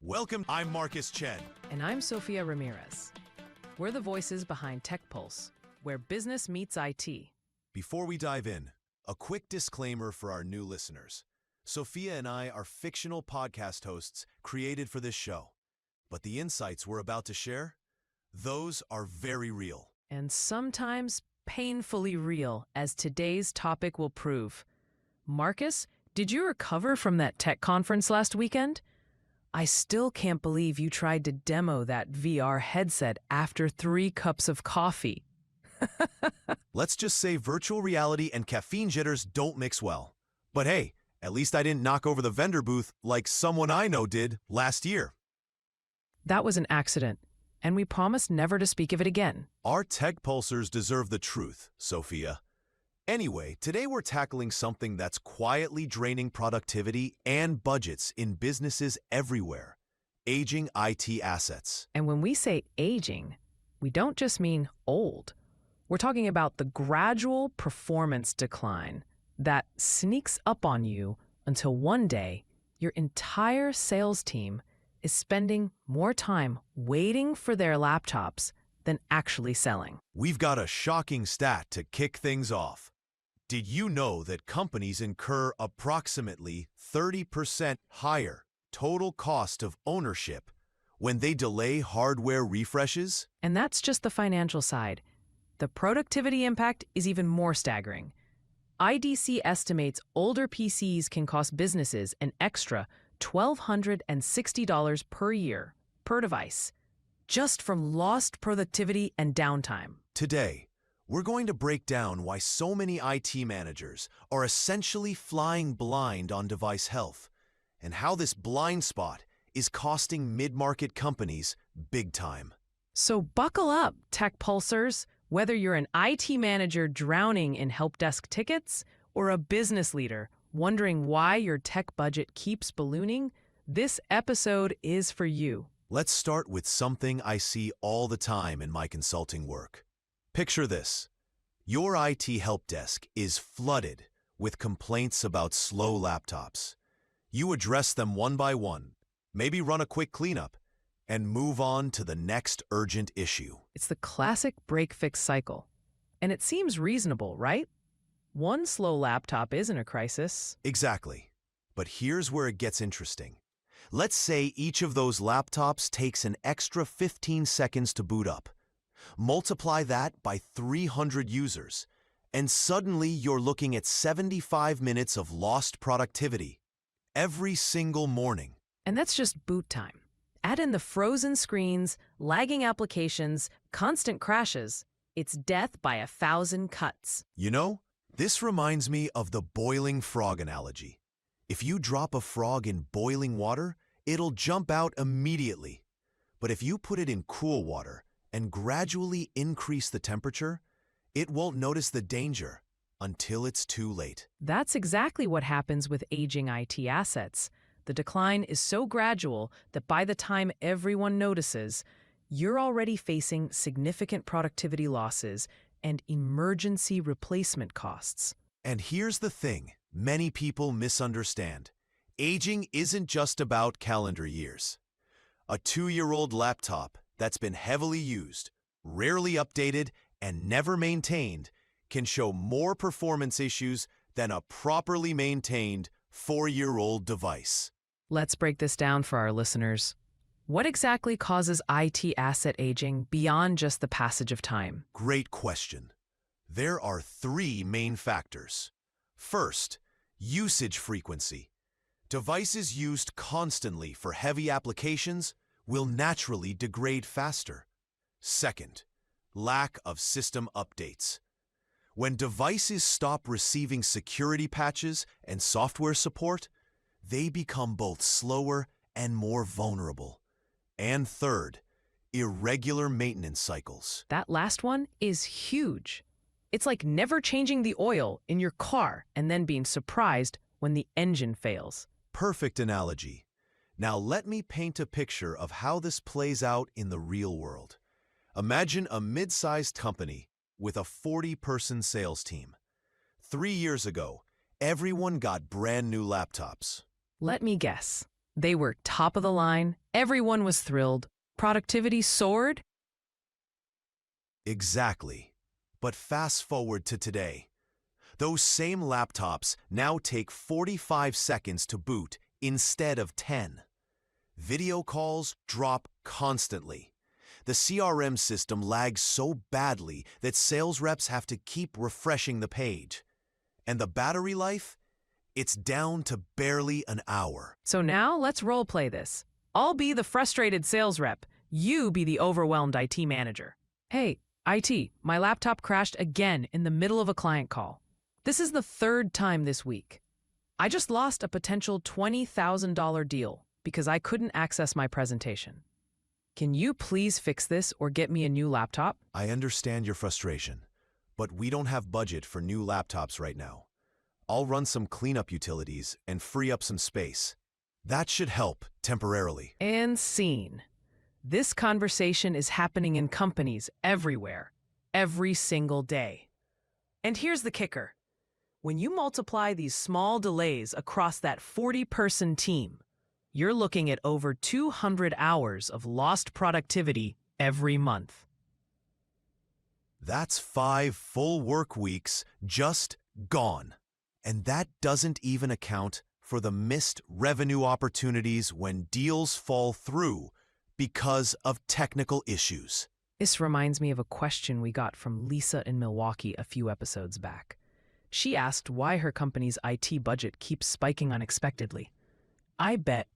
Welcome, I'm Marcus Chen. And I'm Sophia Ramirez. We're the voices behind TechPulse, where business meets IT. Before we dive in, a quick disclaimer for our new listeners. Sophia and I are fictional podcast hosts created for this show, but the insights we're about to share, those are very real. And sometimes painfully real, as today's topic will prove. Marcus, did you recover from that tech conference last weekend? I still can't believe you tried to demo that VR headset after 3 cups of coffee. Let's just say virtual reality and caffeine jitters don't mix well. But hey, at least I didn't knock over the vendor booth like someone I know did last year. That was an accident, and we promise never to speak of it again. Our tech pulsers deserve the truth, Sophia. Anyway, today we're tackling something that's quietly draining productivity and budgets in businesses everywhere: aging IT assets. And when we say aging, we don't just mean old. We're talking about the gradual performance decline that sneaks up on you until one day your entire sales team is spending more time waiting for their laptops than actually selling. We've got a shocking stat to kick things off. Did you know that companies incur approximately 30% higher total cost of ownership when they delay hardware refreshes? And that's just the financial side. The productivity impact is even more staggering. IDC estimates older PCs can cost businesses an extra $1,260 per year per device, just from lost productivity and downtime. Today, we're going to break down why so many IT managers are essentially flying blind on device health, and how this blind spot is costing mid-market companies big time. So buckle up, tech pulsers, whether you're an IT manager drowning in help desk tickets or a business leader wondering why your tech budget keeps ballooning, this episode is for you. Let's start with something I see all the time in my consulting work. Picture this. Your IT help desk is flooded with complaints about slow laptops. You address them one by one, maybe run a quick cleanup, and move on to the next urgent issue. It's the classic break-fix cycle. And it seems reasonable, right? One slow laptop isn't a crisis. Exactly. But here's where it gets interesting. Let's say each of those laptops takes an extra 15 seconds to boot up. Multiply that by 300 users, and suddenly you're looking at 75 minutes of lost productivity every single morning. And that's just boot time. Add in the frozen screens, lagging applications, constant crashes. It's death by 1,000 cuts. You know, this reminds me of the boiling frog analogy. If you drop a frog in boiling water, it'll jump out immediately. But if you put it in cool water and gradually increase the temperature, it won't notice the danger until it's too late. That's exactly what happens with aging IT assets. The decline is so gradual that by the time everyone notices, you're already facing significant productivity losses and emergency replacement costs. And here's the thing many people misunderstand. Aging isn't just about calendar years. A 2-year-old laptop that's been heavily used, rarely updated, and never maintained can show more performance issues than a properly maintained 4-year-old device. Let's break this down for our listeners. What exactly causes IT asset aging beyond just the passage of time? Great question. There are 3 main factors. First, usage frequency. Devices used constantly for heavy applications will naturally degrade faster. Second, lack of system updates. When devices stop receiving security patches and software support, they become both slower and more vulnerable. And third, irregular maintenance cycles. That last one is huge. It's like never changing the oil in your car and then being surprised when the engine fails. Perfect analogy. Now let me paint a picture of how this plays out in the real world. Imagine a mid-sized company with a 40-person sales team. 3 years ago, everyone got brand new laptops. Let me guess. They were top of the line, Everyone was thrilled. Productivity soared. Exactly. But fast forward to today. Those same laptops now take 45 seconds to boot instead of 10. Video calls drop constantly. The CRM system lags so badly that sales reps have to keep refreshing the page. And the battery life? It's down to barely an hour. So now let's role play this. I'll be the frustrated sales rep. You be the overwhelmed IT manager. Hey, IT, my laptop crashed again in the middle of a client call. This is the third time this week. I just lost a potential $20,000 deal because I couldn't access my presentation. Can you please fix this or get me a new laptop? I understand your frustration, but we don't have budget for new laptops right now. I'll run some cleanup utilities and free up some space. That should help temporarily. And scene. This conversation is happening in companies everywhere, every single day. And here's the kicker. When you multiply these small delays across that 40-person team, you're looking at over 200 hours of lost productivity every month. That's 5 full work weeks just gone. And that doesn't even account for the missed revenue opportunities when deals fall through because of technical issues. This reminds me of a question we got from Lisa in Milwaukee a few episodes back. She asked why her company's IT budget keeps spiking unexpectedly. I bet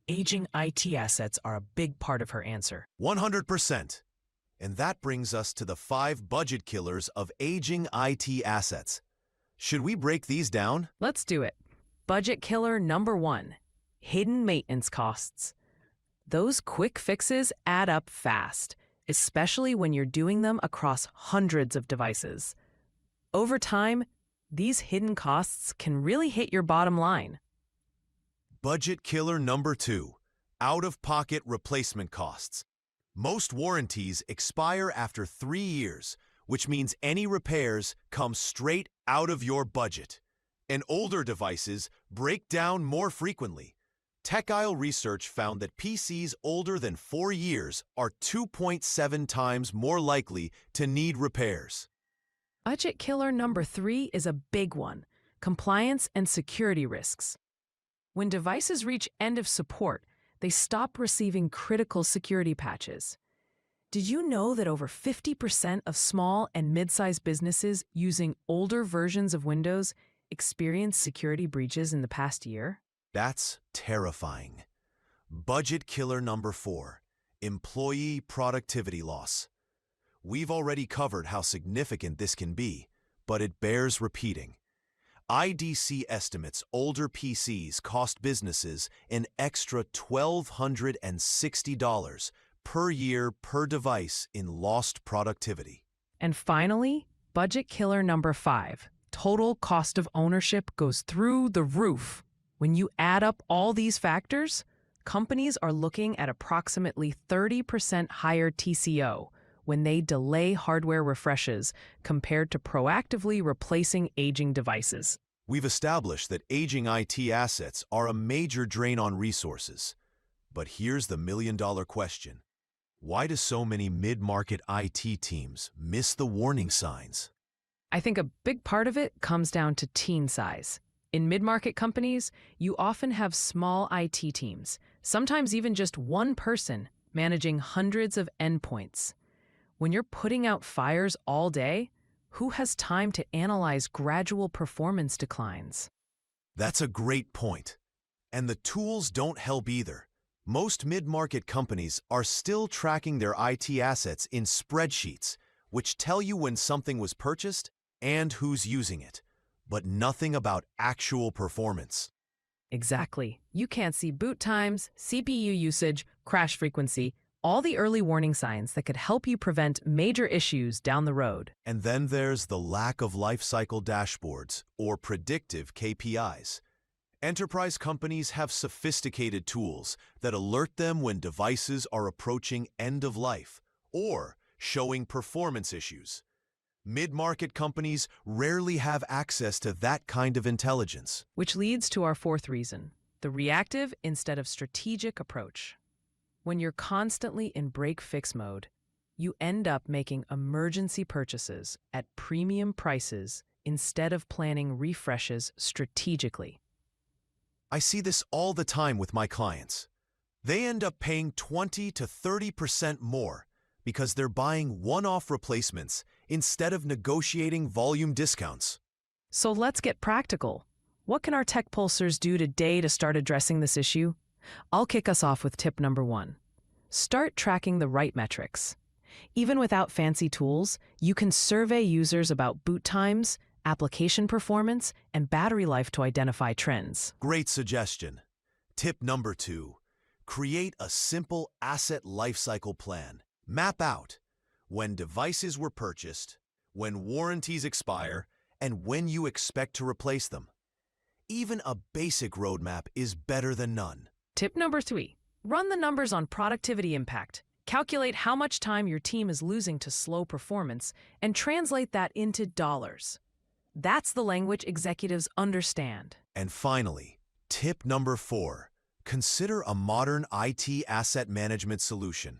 aging IT assets are a big part of her answer. 100%. And that brings us to the 5 budget killers of aging IT assets. Should we break these down? Let's do it. Budget killer number 1, hidden maintenance costs. Those quick fixes add up fast, especially when you're doing them across hundreds of devices. Over time, these hidden costs can really hit your bottom line. Budget killer number 2, out-of-pocket replacement costs. Most warranties expire after 3 years, which means any repairs come straight out of your budget. And older devices break down more frequently. TechPulse research found that PCs older than 4 years are 2.7 times more likely to need repairs. Budget killer number 3 is a big one, compliance and security risks. When devices reach end of support, they stop receiving critical security patches. Did you know that over 50% of small and mid-sized businesses using older versions of Windows experienced security breaches in the past year? That's terrifying. Budget killer number 4, employee productivity loss. We've already covered how significant this can be, but it bears repeating. IDC estimates older PCs cost businesses an extra $1,260 per year per device in lost productivity. And finally, budget killer number 5, total cost of ownership goes through the roof. When you add up all these factors, companies are looking at approximately 30% higher TCO when they delay hardware refreshes compared to proactively replacing aging devices. We've established that aging IT assets are a major drain on resources. But here's the million-dollar question. Why do so many mid-market IT teams miss the warning signs? I think a big part of it comes down to team size. In mid-market companies, you often have small IT teams, sometimes even just one person managing hundreds of endpoints. When you're putting out fires all day, who has time to analyze gradual performance declines? That's a great point. And the tools don't help either. Most mid-market companies are still tracking their IT assets in spreadsheets, which tell you when something was purchased and who's using it, but nothing about actual performance. Exactly. You can't see boot times, CPU usage, crash frequency, all the early warning signs that could help you prevent major issues down the road. And then there's the lack of lifecycle dashboards or predictive KPIs. Enterprise companies have sophisticated tools that alert them when devices are approaching end of life or showing performance issues. Mid-market companies rarely have access to that kind of intelligence. Which leads to our 4th reason, the reactive instead of strategic approach. When you're constantly in break-fix mode, you end up making emergency purchases at premium prices instead of planning refreshes strategically. I see this all the time with my clients. They end up paying 20 to 30% more because they're buying one-off replacements instead of negotiating volume discounts. So let's get practical. What can our tech pulsers do today to start addressing this issue? I'll kick us off with tip number 1. Start tracking the right metrics. Even without fancy tools, you can survey users about boot times, application performance, and battery life to identify trends. Great suggestion. Tip number 2. Create a simple asset lifecycle plan. Map out when devices were purchased, when warranties expire, and when you expect to replace them. Even a basic roadmap is better than none. Tip number 3. Run the numbers on productivity impact. Calculate how much time your team is losing to slow performance and translate that into dollars. That's the language executives understand. And finally, tip number 4. Consider a modern IT asset management solution.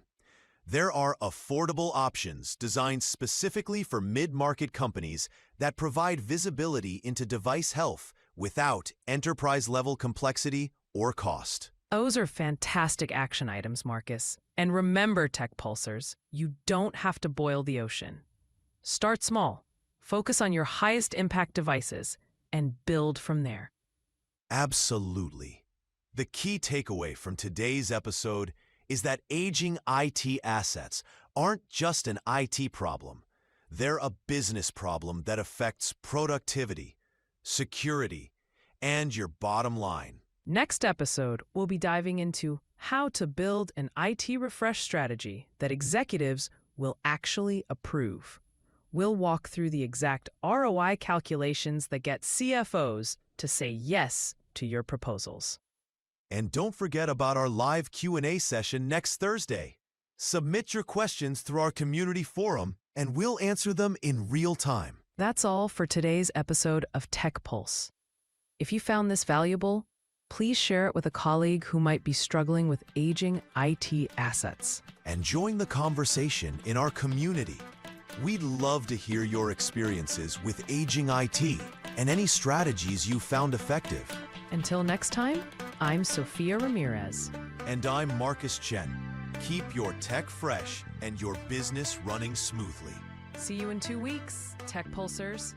There are affordable options designed specifically for mid-market companies that provide visibility into device health without enterprise-level complexity or cost. Those are fantastic action items, Marcus. And remember, tech pulsers, you don't have to boil the ocean. Start small, focus on your highest impact devices, and build from there. Absolutely. The key takeaway from today's episode is that aging IT assets aren't just an IT problem. They're a business problem that affects productivity, security, and your bottom line. Next episode, we'll be diving into how to build an IT refresh strategy that executives will actually approve. We'll walk through the exact ROI calculations that get CFOs to say yes to your proposals. And don't forget about our live Q&A session next Thursday. Submit your questions through our community forum, and we'll answer them in real time. That's all for today's episode of TechPulse. If you found this valuable, please share it with a colleague who might be struggling with aging IT assets. And join the conversation in our community. We'd love to hear your experiences with aging IT and any strategies you found effective. Until next time, I'm Sophia Ramirez. And I'm Marcus Chen. Keep your tech fresh and your business running smoothly. See you in 2 weeks, Tech Pulsers.